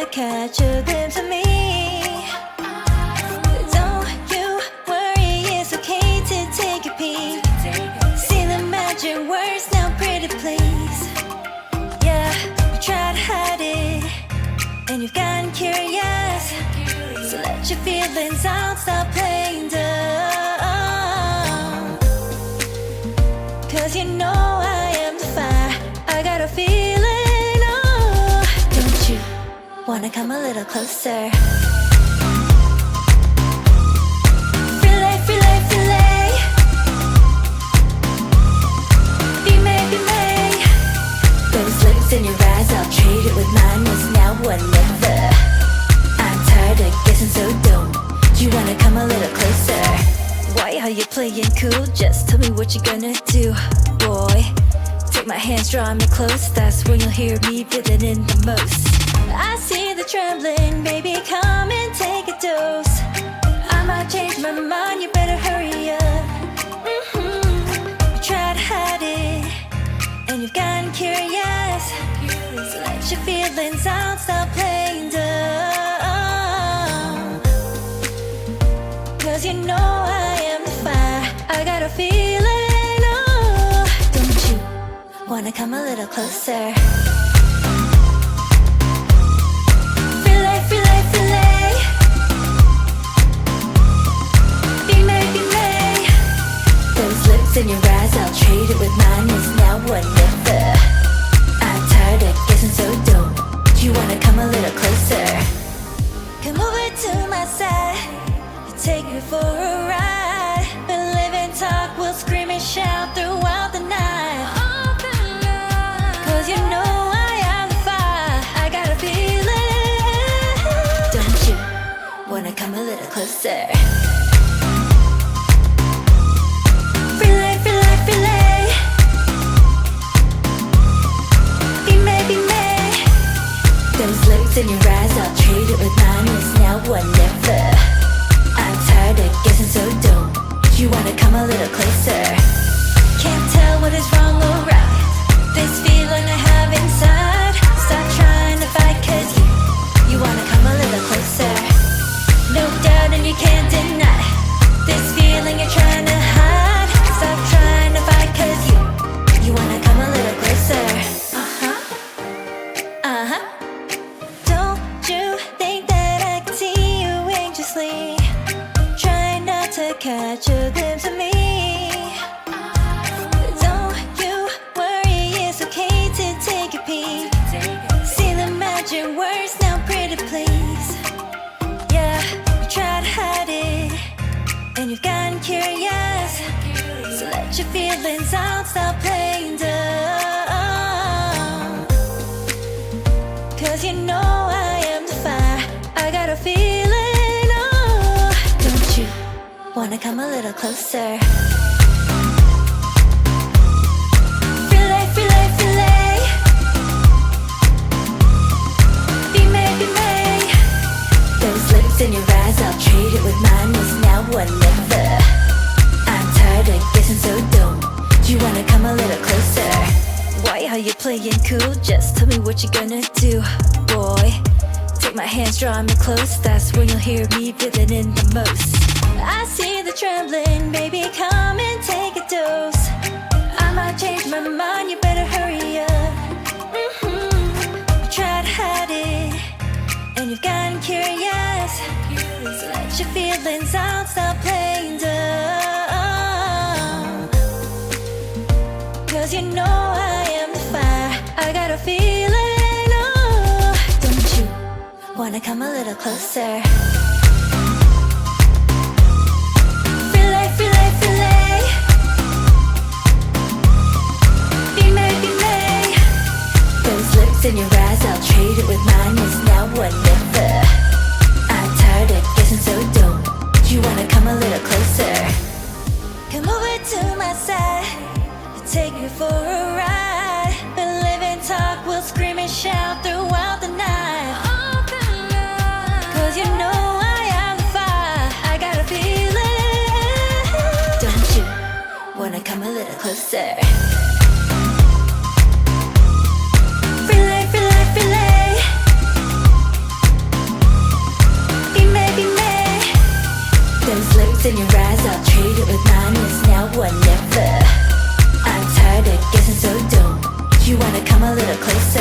to catch a glimpse of me. Don't you worry, it's okay to take a peek. See the magic words now, pretty please. Yeah, you try to hide it, and you've gotten curious. So let your feelings out, stop playing dumb. Cause you know I am the fire, I got a feeling, oh. Don't you wanna come a little closer? Relay, relay, relay. Be may, be may. Those lips in your eyes, I'll trade it with mine. It's now or never. I'm tired of guessing, so don't you wanna come a little closer? Why are you playing cool? Just tell me what you're gonna do, boy. Take my hands, draw me close. That's when you'll hear me feeling in the most. I see the trembling, baby, come and take a dose. I might change my mind, you better hurry up. You try to hide it, and you've gotten curious. So let your feelings out, stop playing dumb. Cause you know I am the fire, I got a feeling, oh. Don't you wanna come a little closer? Relay, relay, relay. Be may, be may. Those lips in your eyes, I'll trade it with mine. It's now or never. I'm tired of guessing, so don't you wanna come a little closer? Come over to my side, take me for a ride. We'll live and talk, we'll scream and shout throughout the night. Cause you know I am the fire, I got a feeling. Don't you wanna come a little closer? Relay, relay, relay. Be may, be may. Those lips in your eyes, I'll trade it with mine. It's now or never. I'm tired of guessing, so don't you wanna come a little closer? Can't tell what is wrong or right. This feeling I have inside. Stop trying to fight, cause you wanna come a little closer. No doubt and you can't deny this feeling you're trying to hide. Stop trying to fight, cause you wanna come a little closer. Don't you think that I can see you anxiously? Try not to catch a glimpse of me. Don't you worry, it's okay to take a peek. See the magic words now, pretty please. Yeah, you try to hide it, and you've gotten curious. So let your feelings out, stop playing dumb. Cause you know I am the fire, I got a feeling, oh. Don't you wanna come a little closer? Relay, relay, relay. Be may, be may. Those lips in your eyes, I'll trade it with mine. It's now or never. I'm tired of guessing, so don't you wanna come a little closer? Why are you playing cool? Just tell me what you're gonna do, boy. Take my hands, draw me close. That's when you'll hear me feeling in the most. I see the trembling, baby, come and take a dose. I might change my mind, you better hurry up. You try to hide it, and you've gotten curious. So let your feelings out, stop playing dumb. Cause you know I am the fire, I got a feeling, oh. Don't you wanna come a little closer? Relay, relay, relay. Be may, be may. Those lips in your eyes, I'll trade it with mine. It's now or never. I'm tired of guessing, so don't you wanna come a little closer? Come over to my side, take me for a ride. We'll live and talk, we'll scream and shout throughout the night. Cause you know I am the fire, I got a feeling. Don't you wanna come a little closer? Relay, relay, relay. little closer.